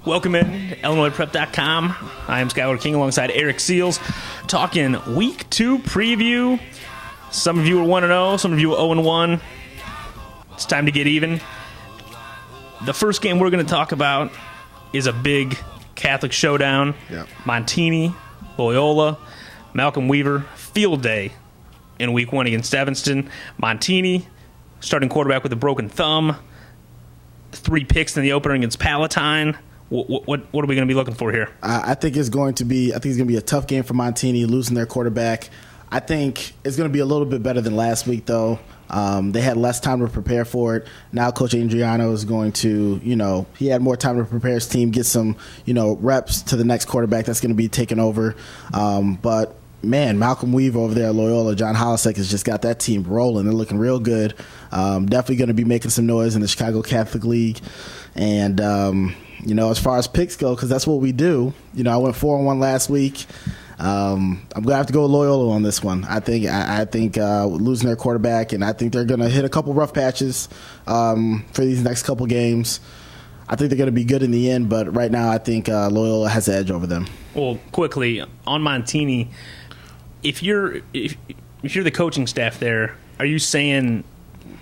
Welcome in to IllinoisPrep.com. I am Skylar King alongside Eric Seals, talking Week 2 preview. Some of you are 1-0, some of you are 0-1. It's time to get even. The first game we're going to talk about is a big Catholic showdown. Yep. Montini, Loyola, Malcolm Weaver, field day in Week 1 against Evanston. Montini, starting quarterback with a broken thumb. 3 picks in the opener against Palatine. What are we going to be looking for here? I think it's going to be a tough game for Montini, losing their quarterback. I think it's going to be a little bit better than last week, though. They had less time to prepare for it. Now Coach Adriano is going to, he had more time to prepare his team, get some, reps to the next quarterback that's going to be taking over. But, man, Malcolm Weaver over there at Loyola, John Holisek has just got that team rolling. They're looking real good. Definitely going to be making some noise in the Chicago Catholic League. And, as far as picks go, because that's what we do, I went 4-1 last week. I'm going to have to go with Loyola on this one. I think losing their quarterback, and I think they're going to hit a couple rough patches for these next couple games. I think they're going to be good in the end, but right now I think Loyola has the edge over them. Well, quickly, on Montini, if you're the coaching staff there, are you saying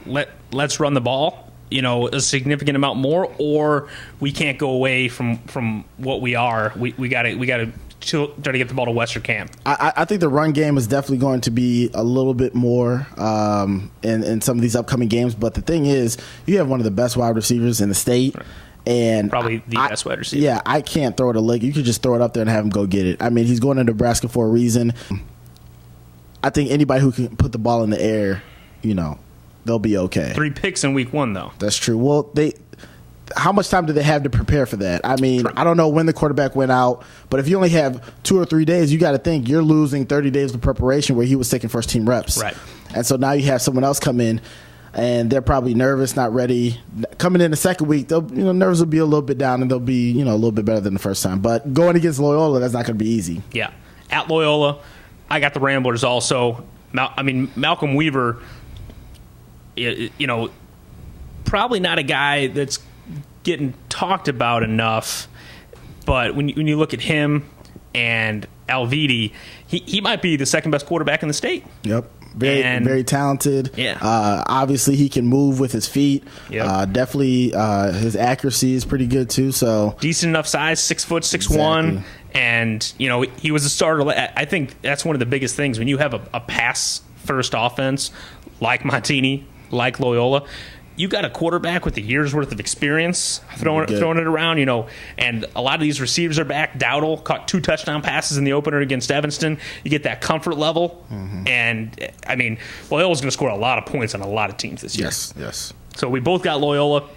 let's run the ball? A significant amount more, or we can't go away from what we are. We got to try to get the ball to Westerkamp. I think the run game is definitely going to be a little bit more in some of these upcoming games. But the thing is, you have one of the best wide receivers in the state. And probably the best wide receiver. Yeah, I can't throw it a leg. You could just throw it up there and have him go get it. I mean, he's going to Nebraska for a reason. I think anybody who can put the ball in the air, they'll be okay. 3 picks in Week 1, though. That's true. Well, how much time do they have to prepare for that? I mean, I don't know when the quarterback went out, but if you only have 2 or 3 days, you got to think you're losing 30 days of preparation where he was taking first-team reps. Right. And so now you have someone else come in, and they're probably nervous, not ready. Coming in the second week, they'll, nerves will be a little bit down, and they'll be, a little bit better than the first time. But going against Loyola, that's not going to be easy. Yeah. At Loyola, I got the Ramblers also. Malcolm Weaver, probably not a guy that's getting talked about enough, but when you look at him and Alviti, he might be the second best quarterback in the state. Yep. Very talented. Yeah. Obviously, he can move with his feet. Yep. Definitely, his accuracy is pretty good too. So decent enough size, 6 foot, 6'1", exactly. And he was a starter. I think that's one of the biggest things when you have a pass first offense like Montini, like Loyola. You got a quarterback with a year's worth of experience throwing it around, and a lot of these receivers are back. Dowdle caught 2 touchdown passes in the opener against Evanston. You get that comfort level, and Loyola's going to score a lot of points on a lot of teams this year. Yes. So we both got Loyola.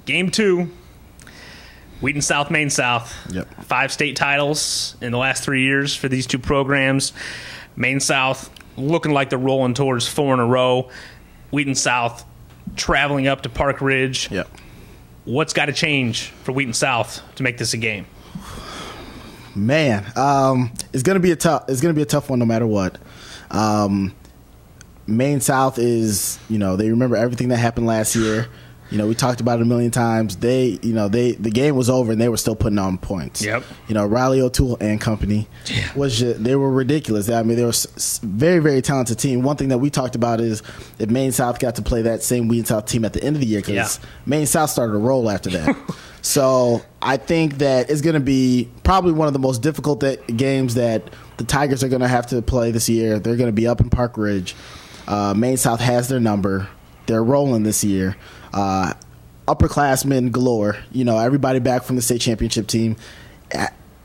Game 2, Wheaton South, Maine South. Yep. 5 state titles in the last 3 years for these 2 programs. Maine South looking like they're rolling towards 4 in a row. Wheaton South traveling up to Park Ridge. Yep. What's got to change for Wheaton South to make this a game? Man, it's gonna be a tough one no matter what. Maine South is, they remember everything that happened last year. We talked about it a million times. The game was over and they were still putting on points. Yep. Riley O'Toole and company they were ridiculous. They were a very, very talented team. One thing that we talked about is if Maine South got to play that same Wheaton South team at the end of the year, because Maine South started to roll after that. So I think that it's going to be probably one of the most difficult games that the Tigers are going to have to play this year. They're going to be up in Park Ridge. Maine South has their number. They're rolling this year. Upperclassmen galore. Everybody back from the state championship team.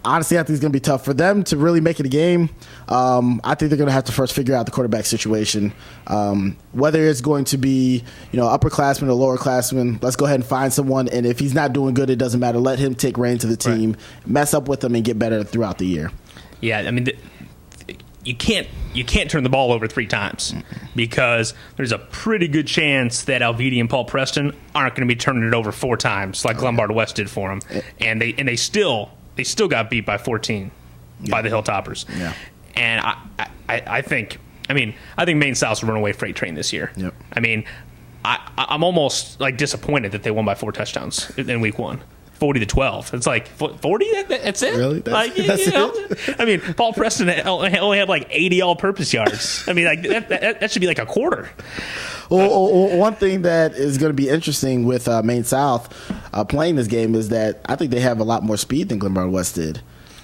Honestly, I think it's going to be tough for them to really make it a game. I think they're going to have to first figure out the quarterback situation. Whether it's going to be, upperclassmen or lowerclassmen, let's go ahead and find someone. And if he's not doing good, it doesn't matter. Let him take reign to the team, mess up with them, and get better throughout the year. Yeah, you can't turn the ball over 3 times because there's a pretty good chance that Alviti and Paul Preston aren't going to be turning it over 4 times like Glenbard West did for them, and they still got beat by 14 by the Hilltoppers. Yeah. And I think Maine South's a runaway freight train this year. Yep. I'm almost disappointed that they won by 4 touchdowns in Week 1. 40-12. It's like 40. That's it. Really? That's it? I mean, Paul Preston only had like 80 all-purpose yards. I mean, like that should be like a quarter. Well, one thing that is going to be interesting with Maine South playing this game is that I think they have a lot more speed than Glenbard West did.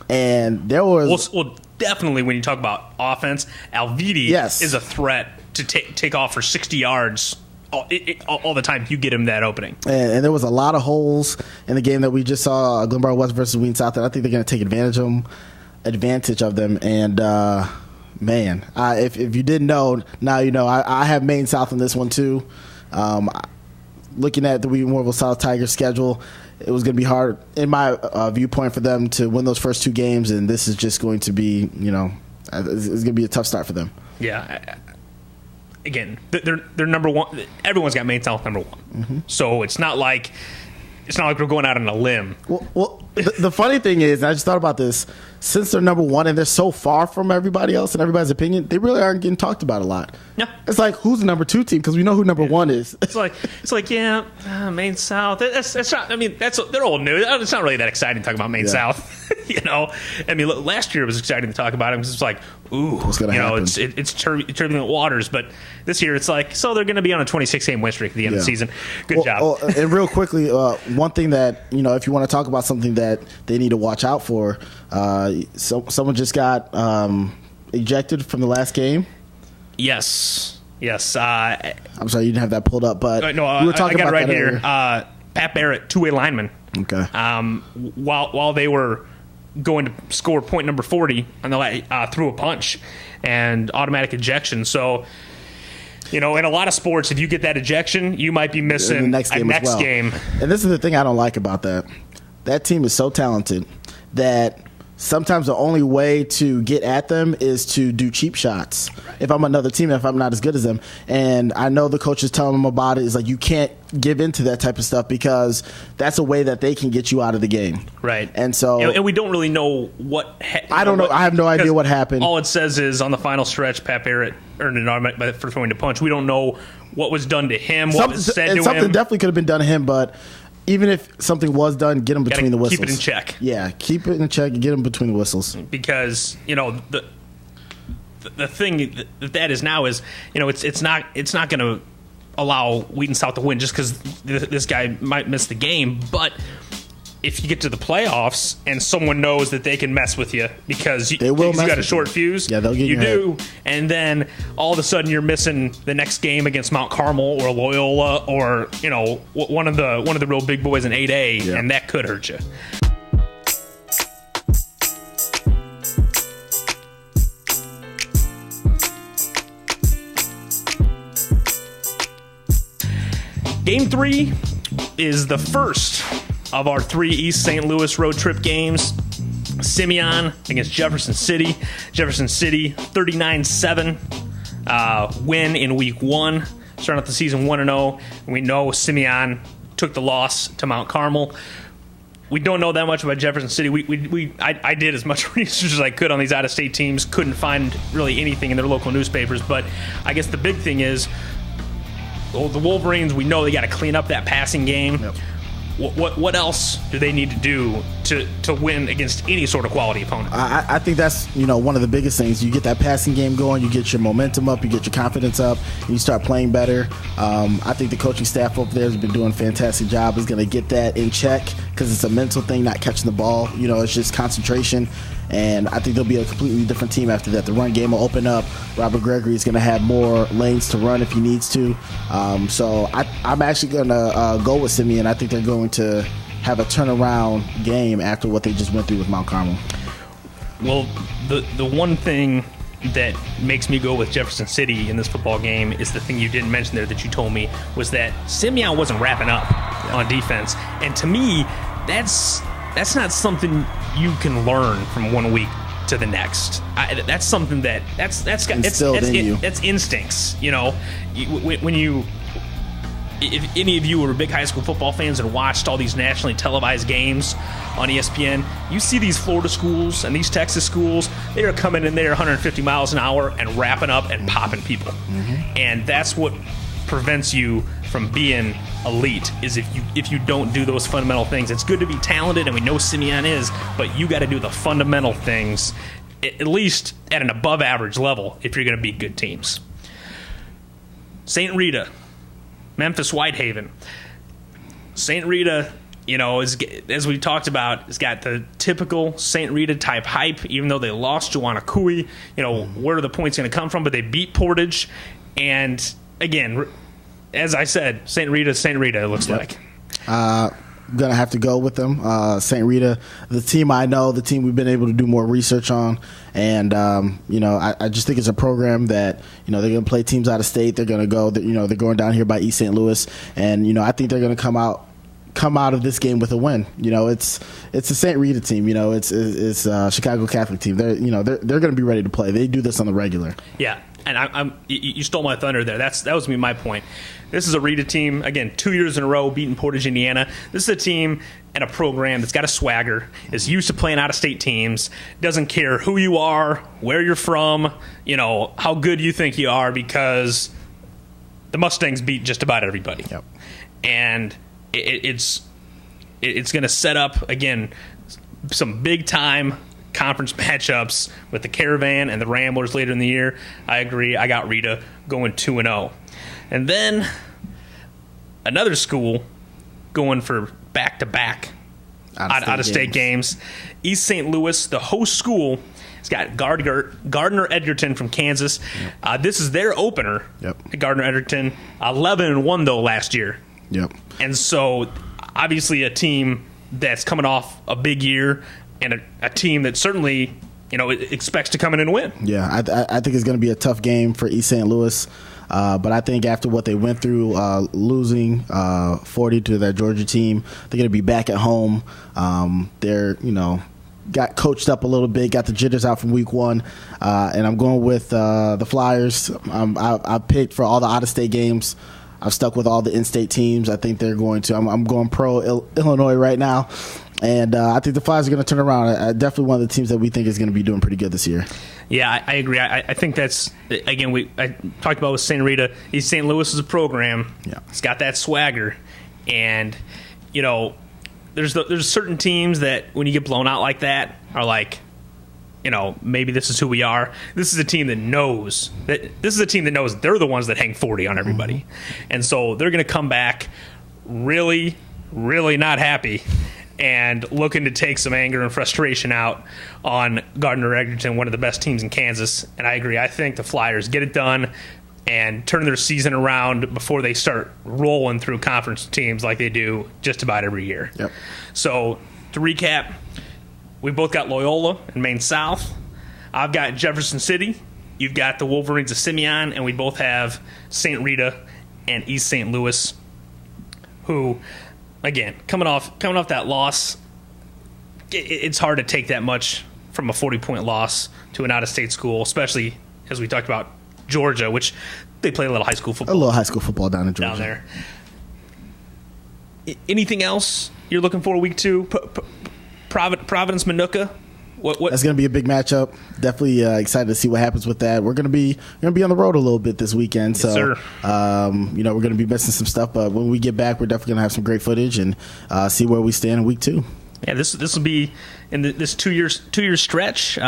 And there was... Well, definitely when you talk about offense, Alviti is a threat to take off for 60 yards all the time if you get him that opening. And there was a lot of holes in the game that we just saw, Glenbard West versus Wheaton South, and I think they're going to take advantage of them. And, man, if you didn't know, now you know. I have Maine South in this one too. Looking at the Wheaton Warrensville South Tigers schedule, it was going to be hard, in my viewpoint, for them to win those first two games, and this is just going to be, it's going to be a tough start for them. Yeah. Again, they're number one. Everyone's got Maine South number one, so it's not like we're going out on a limb. Well, the funny thing is, and I just thought about this, since they're number one and they're so far from everybody else in everybody's opinion, they really aren't getting talked about a lot. No. It's like, who's the number two team? Because we know who number one is. It's like Maine South. That's not. I mean, they're old news. It's not really that exciting talking about Maine South. I mean, last year it was exciting to talk about them because it's like, ooh, what's going to happen? It's turbulent waters. But this year it's like, so they're going to be on a 26-game win streak at the end of the season. Good job. And real quickly, one thing that if you want to talk about something that they need to watch out for, someone just got ejected from the last game. Yes. I'm sorry you didn't have that pulled up, but no, we were talking I got about it right here. Pat Barrett, two-way lineman. Okay. While they were going to score point number 40 on the threw a punch and automatic ejection. So, in a lot of sports, if you get that ejection, you might be missing the next game. And this is the thing I don't like about that. That team is so talented that sometimes the only way to get at them is to do cheap shots. Right. If I'm another team, if I'm not as good as them. And I know the coach is telling them about it. It's like, you can't give into that type of stuff because that's a way that they can get you out of the game. Right. And so... And we don't really know what... I don't know. I have no idea what happened. All it says is, on the final stretch, Pat Barrett earned an automatic for throwing the punch. We don't know what was done to him, what was said to him. Something definitely could have been done to him, but... Even if something was done, get him between the whistles. Keep it in check. Yeah, keep it in check and get him between the whistles. Because the thing that is now is it's not going to allow Wheaton South to win just because this guy might miss the game. But if you get to the playoffs and someone knows that they can mess with you because you got a short fuse, they'll get you, and then all of a sudden you're missing the next game against Mount Carmel or Loyola or one of the real big boys in 8A, and that could hurt you. Game 3 is the first of our 3 East St. Louis road trip games. Simeon against Jefferson City. Jefferson City 39-7 win in week 1. Starting out the season 1-0. We know Simeon took the loss to Mount Carmel. We don't know that much about Jefferson City. I did as much research as I could on these out-of-state teams. Couldn't find really anything in their local newspapers. But I guess the big thing is, the Wolverines, we know they got to clean up that passing game. Yep. What else do they need to do to win against any sort of quality opponent? I think that's one of the biggest things. You get that passing game going, you get your momentum up, you get your confidence up, and you start playing better. I think the coaching staff over there has been doing a fantastic job. Is going to get that in check because it's a mental thing, not catching the ball. It's just concentration. And I think they'll be a completely different team after that. The run game will open up. Robert Gregory is going to have more lanes to run if he needs to. So I'm actually going to go with Simeon. I think they're going to have a turnaround game after what they just went through with Mount Carmel. Well, the one thing that makes me go with Jefferson City in this football game is the thing you didn't mention there that you told me was that Simeon wasn't wrapping up on defense. And to me, that's not something you can learn from 1 week to the next. That's something that's instincts. If any of you were big high school football fans and watched all these nationally televised games on ESPN, you see these Florida schools and these Texas schools, they are coming in there 150 miles an hour and wrapping up and popping people. And that's what prevents you from being elite is if you don't do those fundamental things. It's good to be talented, and we know Simeon is, but you got to do the fundamental things at least at an above average level if you're going to beat good teams. St. Rita, Memphis Whitehaven. St. Rita, as we talked about, has got the typical St. Rita type hype. Even though they lost Joanna Cooey, where are the points going to come from? But they beat Portage, and again, as I said, St. Rita, it looks like. I'm going to have to go with them. St. Rita, the team I know, the team we've been able to do more research on. And, I just think it's a program that, they're going to play teams out of state. They're going to go, they're going down here by East St. Louis. And, I think they're going to come out of this game with a win. It's a St. Rita team. It's Chicago Catholic team. They're going to be ready to play. They do this on the regular. Yeah. And you stole my thunder there. That was my point. This is a Rita team, again, 2 years in a row, beating Portage, Indiana. This is a team and a program that's got a swagger, is used to playing out-of-state teams, doesn't care who you are, where you're from, how good you think you are, because the Mustangs beat just about everybody. Yep. And it's going to set up, again, some big-time conference matchups with the Caravan and the Ramblers later in the year. I agree. I got Rita going 2-0. And then another school going for back-to-back out-of-state games. East St. Louis, the host school, has got Gardner Edgerton from Kansas. Yep. This is their opener. Yep. Gardner Edgerton, 11-1 though last year. Yep. And so obviously a team that's coming off a big year, and a team that certainly, expects to come in and win. Yeah, I think it's going to be a tough game for East St. Louis. But I think after what they went through, losing 40 to that Georgia team, they're going to be back at home. They're, got coached up a little bit, got the jitters out from week one. And I'm going with the Flyers. I picked for all the out-of-state games. I've stuck with all the in-state teams. I think they're going to. I'm going pro Illinois right now. And I think the Flyers are going to turn around. Definitely one of the teams that we think is going to be doing pretty good this year. Yeah, I agree. I think that's, again, I talked about with St. Rita. East St. Louis is a program. Yeah. It's got that swagger. And, there's certain teams that when you get blown out like that are like, maybe this is who we are. This is a team that knows they're the ones that hang 40 on everybody. Mm-hmm. And so they're going to come back really, really not happy and looking to take some anger and frustration out on Gardner Edgerton, one of the best teams in Kansas. And I agree. I think the Flyers get it done and turn their season around before they start rolling through conference teams like they do just about every year. Yep. So to recap, we both got Loyola and Maine South. I've got Jefferson City. You've got the Wolverines of Simeon, and we both have St. Rita and East St. Louis, who, again, coming off that loss, it's hard to take that much from a 40-point loss to an out-of-state school, especially as we talked about Georgia, which they play a little high school football. A little high school football down in Georgia. Down there. Anything else you're looking for week 2? Providence Minooka. What? That's going to be a big matchup. Definitely excited to see what happens with that. We're going to be on the road a little bit this weekend, yes, so sir. We're going to be missing some stuff. But when we get back, we're definitely going to have some great footage and see where we stand in week 2. Yeah, this will be in this 2 year stretch.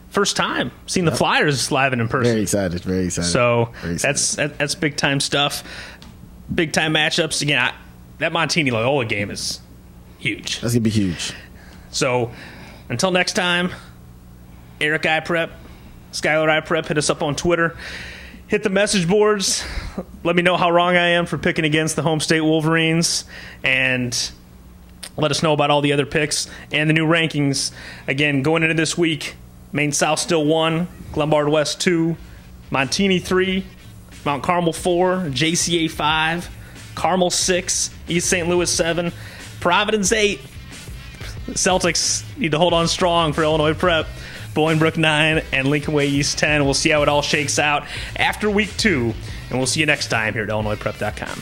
First time seeing the Flyers live and in person. Very excited. So that's big time stuff. Big time matchups. Again, that Montini Loyola game is huge. That's gonna be huge. So until next time, Eric iPrep, Skylar iPrep, hit us up on Twitter. Hit the message boards. Let me know how wrong I am for picking against the home state Wolverines, and let us know about all the other picks and the new rankings. Again, going into this week, Maine South still 1, Glenbard West 2, Montini 3, Mount Carmel 4, JCA 5, Carmel 6, East St. Louis 7, Providence 8. Celtics need to hold on strong for Illinois Prep. Bolingbrook 9 and Lincoln Way East 10. We'll see how it all shakes out after week 2, and we'll see you next time here at IllinoisPrep.com.